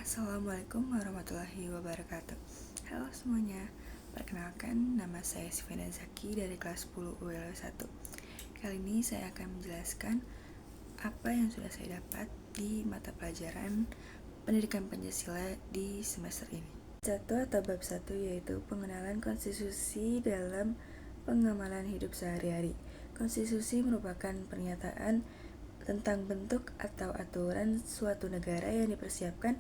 Assalamualaikum warahmatullahi wabarakatuh. Halo semuanya, perkenalkan nama saya Sifina Zaki dari kelas 10 UL 1. Kali ini saya akan menjelaskan apa yang sudah saya dapat di mata pelajaran Pendidikan Pancasila di semester ini. Satu atau bab 1 yaitu pengenalan konstitusi dalam pengamalan hidup sehari-hari. Konstitusi merupakan pernyataan tentang bentuk atau aturan suatu negara yang dipersiapkan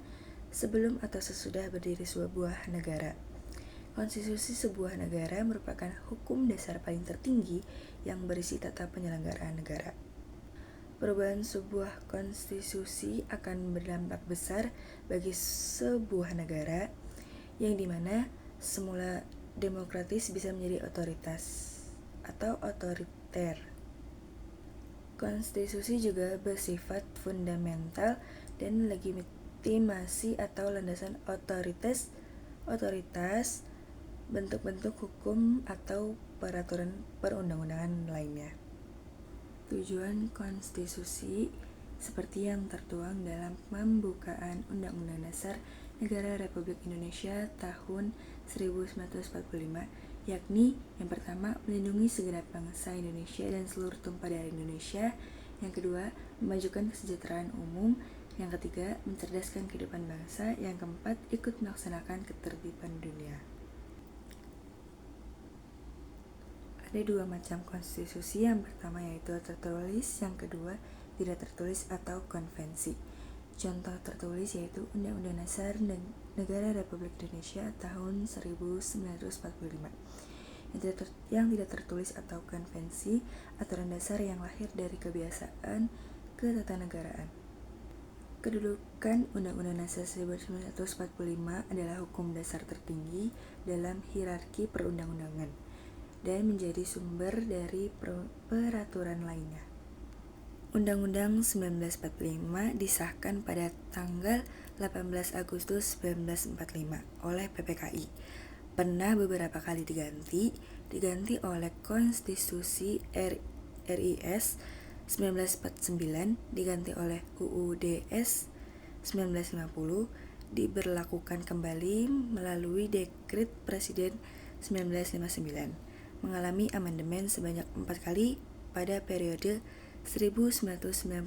sebelum atau sesudah berdiri sebuah negara. Konstitusi sebuah negara merupakan hukum dasar paling tertinggi yang berisi tata penyelenggaraan negara. Perubahan sebuah konstitusi akan berdampak besar bagi sebuah negara yang dimana semula demokratis bisa menjadi otoritas atau otoriter. Konstitusi juga bersifat fundamental dan legitimasi atau landasan otoritas, bentuk-bentuk hukum atau peraturan perundang-undangan lainnya. Tujuan konstitusi seperti yang tertuang dalam pembukaan Undang-Undang Dasar Negara Republik Indonesia tahun 1945, yakni yang pertama, melindungi segenap bangsa Indonesia dan seluruh tumpah darah Indonesia. Yang kedua, memajukan kesejahteraan umum. Yang ketiga, mencerdaskan kehidupan bangsa. Yang keempat, ikut melaksanakan ketertiban dunia. Ada dua macam konstitusi, yang pertama yaitu tertulis, yang kedua tidak tertulis atau konvensi. Contoh tertulis yaitu Undang-Undang Dasar Negara Republik Indonesia tahun 1945. Yang tidak tertulis atau konvensi, aturan dasar yang lahir dari kebiasaan ketatanegaraan. Kedudukan Undang-Undang Dasar 1945 adalah hukum dasar tertinggi dalam hierarki perundang-undangan dan menjadi sumber dari peraturan lainnya. Undang-Undang 1945 disahkan pada tanggal 18 Agustus 1945 oleh PPKI. Pernah beberapa kali diganti oleh Konstitusi RIS 1949, diganti oleh UUDS 1950, diberlakukan kembali melalui Dekret Presiden 1959, mengalami amandemen sebanyak 4 kali pada periode 1999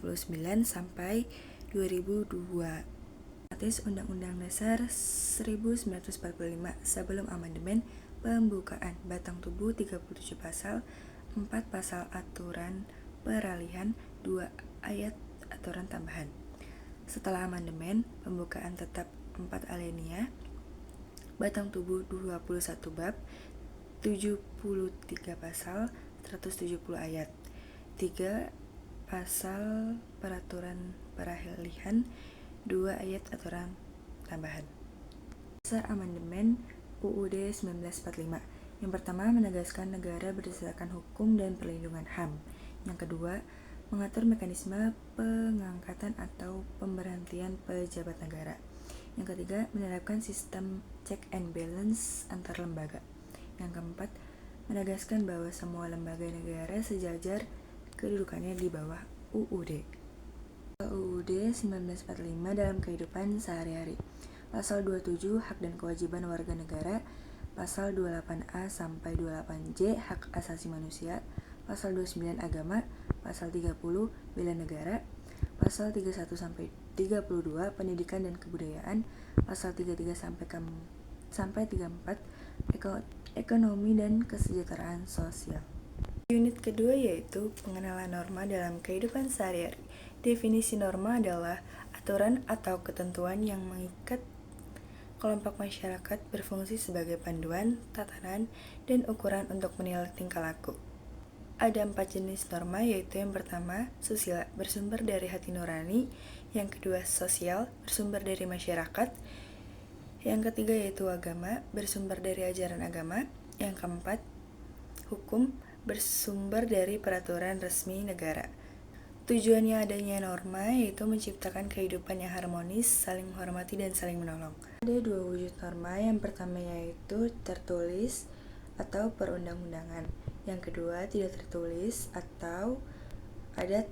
sampai 2002. Undang-Undang Dasar 1945 sebelum amandemen pembukaan batang tubuh 37 pasal, 4 pasal aturan peralihan, 2 ayat aturan tambahan. Setelah amandemen pembukaan tetap 4 alinea, batang tubuh 21 bab, 73 pasal, 170 ayat, 3 pasal peraturan peralihan, 2 ayat aturan tambahan. Dasar amandemen UUD 1945. Yang pertama, menegaskan negara berdasarkan hukum dan perlindungan HAM. Yang kedua, mengatur mekanisme pengangkatan atau pemberhentian pejabat negara. Yang ketiga, menerapkan sistem check and balance antar lembaga. Yang keempat, menegaskan bahwa semua lembaga negara sejajar kedudukannya di bawah UUD. UUD 1945 dalam kehidupan sehari-hari. Pasal 27 hak dan kewajiban warga negara, pasal 28A sampai 28J hak asasi manusia, pasal 29 agama, pasal 30 bela negara, pasal 31 sampai 32 pendidikan dan kebudayaan, pasal 33 sampai 34 ekonomi dan kesejahteraan sosial. Unit kedua yaitu pengenalan norma dalam kehidupan sehari-hari. Definisi norma adalah aturan atau ketentuan yang mengikat kelompok masyarakat, berfungsi sebagai panduan, tatanan, dan ukuran untuk menilai tingkah laku. Ada 4 jenis norma, yaitu yang pertama, susila, bersumber dari hati nurani. Yang kedua, sosial, bersumber dari masyarakat. Yang ketiga yaitu agama, bersumber dari ajaran agama. Yang keempat, hukum, bersumber dari peraturan resmi negara. Tujuannya adanya norma yaitu menciptakan kehidupan yang harmonis, saling menghormati dan saling menolong. Ada 2 wujud norma, yang pertama yaitu tertulis atau perundang-undangan. Yang kedua tidak tertulis atau adat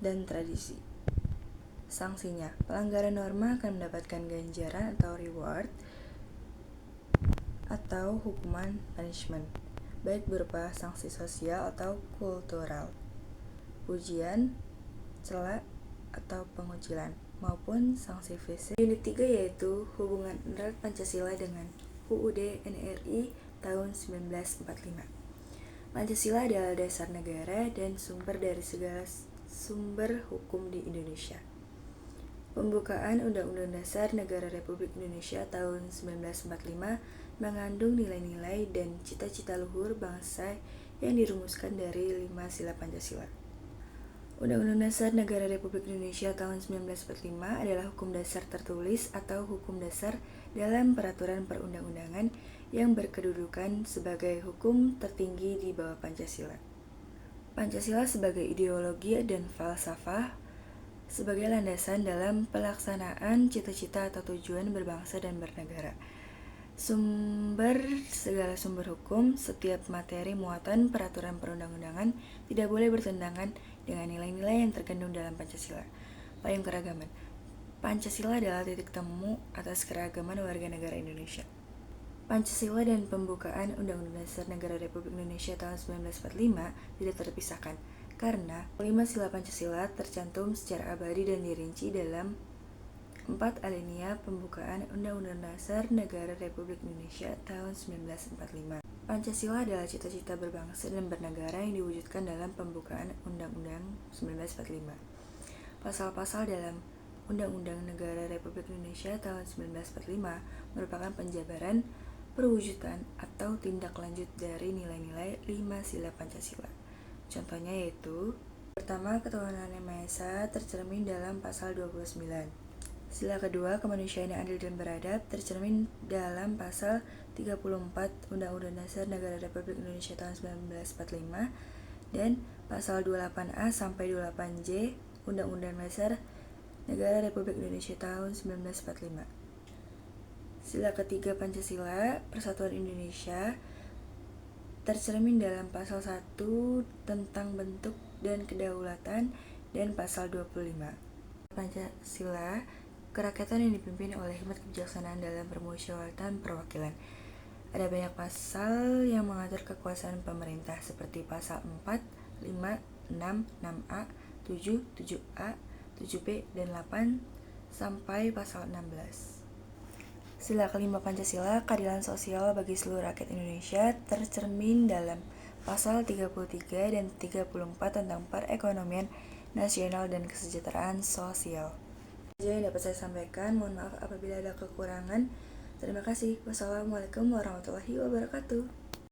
dan tradisi. Sanksinya, pelanggaran norma akan mendapatkan ganjaran atau reward atau hukuman punishment, baik berupa sanksi sosial atau kultural, pujian, cela, atau pengucilan, maupun sanksi fisik. Unit 3 yaitu hubungan erat Pancasila dengan UUD NRI tahun 1945. Pancasila adalah dasar negara dan sumber dari segala sumber hukum di Indonesia. Pembukaan Undang-Undang Dasar Negara Republik Indonesia tahun 1945 mengandung nilai-nilai dan cita-cita luhur bangsa yang dirumuskan dari 5 sila Pancasila. Undang-Undang Dasar Negara Republik Indonesia tahun 1945 adalah hukum dasar tertulis atau hukum dasar dalam peraturan perundang-undangan yang berkedudukan sebagai hukum tertinggi di bawah Pancasila. Pancasila sebagai ideologi dan falsafah sebagai landasan dalam pelaksanaan cita-cita atau tujuan berbangsa dan bernegara. Segala sumber hukum, setiap materi muatan peraturan perundang-undangan tidak boleh bertentangan dengan nilai-nilai yang terkandung dalam Pancasila. Payung keragaman. Pancasila adalah titik temu atas keragaman warga negara Indonesia. Pancasila dan pembukaan Undang-Undang Dasar Negara Republik Indonesia tahun 1945 tidak terpisahkan, karena 5 sila Pancasila tercantum secara abadi dan dirinci dalam 4 alinea pembukaan Undang-Undang Dasar Negara Republik Indonesia tahun 1945. Pancasila adalah cita-cita berbangsa dan bernegara yang diwujudkan dalam pembukaan Undang-Undang 1945. Pasal-pasal dalam Undang-Undang Negara Republik Indonesia tahun 1945 merupakan penjabaran, perwujudan, atau tindak lanjut dari nilai-nilai 5 sila Pancasila. Contohnya yaitu: pertama, ketuhanan yang Maha Esa tercermin dalam pasal 29. Sila kedua, kemanusiaan yang adil dan beradab tercermin dalam pasal 34 Undang-Undang Dasar Negara Republik Indonesia tahun 1945 dan pasal 28A sampai 28J Undang-Undang Dasar Negara Republik Indonesia tahun 1945. Sila ketiga Pancasila, Persatuan Indonesia tercermin dalam pasal 1 tentang bentuk dan kedaulatan dan pasal 25. Pancasila, kerakyatan yang dipimpin oleh hikmat kebijaksanaan dalam permusyawaratan perwakilan. Ada banyak pasal yang mengatur kekuasaan pemerintah seperti pasal 4, 5, 6, 6A, 7, 7A, 7B, dan 8 sampai pasal 16. Sila kelima Pancasila, keadilan sosial bagi seluruh rakyat Indonesia tercermin dalam pasal 33 dan 34 tentang perekonomian nasional dan kesejahteraan sosial. Itu yang dapat saya sampaikan, mohon maaf apabila ada kekurangan. Terima kasih. Wassalamualaikum warahmatullahi wabarakatuh.